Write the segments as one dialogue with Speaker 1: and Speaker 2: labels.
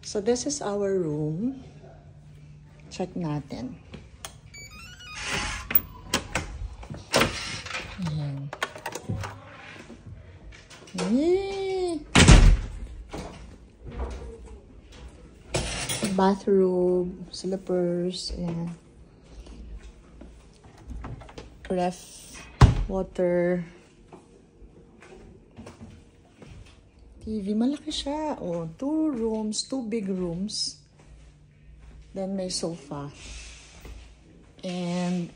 Speaker 1: So this is our room. Check natin. Ayan. Yay! Bathroom, slippers, ayan. Ref, water. TV, malaki siya. Oh, 2 rooms, 2 big rooms. Then may sofa. And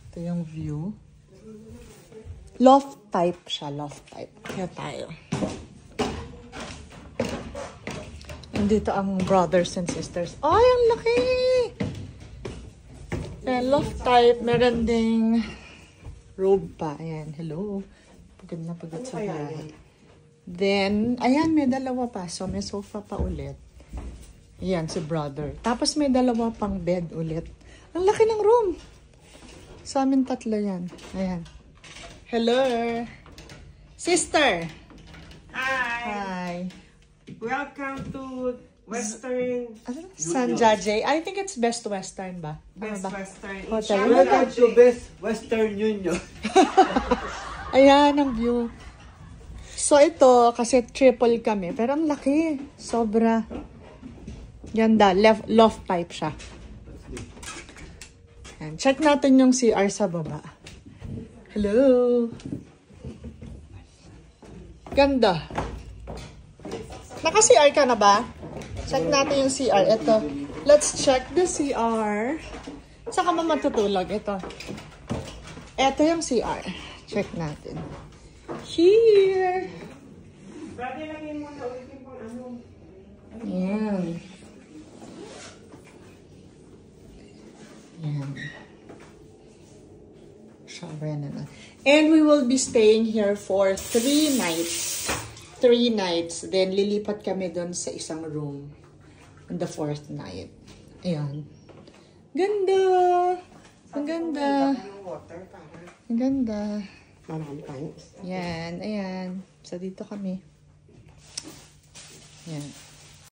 Speaker 1: ito yung view. Loft type siya, loft type. Kaya tayo. And dito ang brothers and sisters. Ay, ang laki! Ayan, loft type. Meron ding robe pa. Ayan, hello. Pagod na pagod sa bahay. Then, ayan, may dalawa pa. So, may sofa pa ulit. Ayan, si brother. Tapos, may dalawa pang bed ulit. Ang laki ng room. Sa amin 3 yan. Ayan. Hello. Sister.
Speaker 2: Hi.
Speaker 1: Hi.
Speaker 2: Welcome to Western.
Speaker 1: San Jose. I think it's Best Western ba?
Speaker 2: Best Western.
Speaker 1: Hotel.
Speaker 3: Welcome to Best Western Union.
Speaker 1: Ayan ang view. So ito, kasi triple kami. Pero ang laki. Sobra. Ganda. Loft type siya. Ayan. Check natin yung CR sa baba. Hello. Ganda. Naka-CR ka na ba? Check natin yung CR. Ito. Let's check the CR. Saan ka ba matutulog? Ito. Ito yung CR. Check natin. Here.
Speaker 2: Pwede lagyan mo na ulit yung ano.
Speaker 1: Ayan. Ayan. Shower na. And we will be staying here for 3 nights. 3 nights. Then, lilipat kami doon sa isang room. On the 4th night. Ayan. Ganda! Ang ganda. Ang ganda.
Speaker 2: Marami tayong
Speaker 1: Yan. Ayan. So, dito kami. Yan.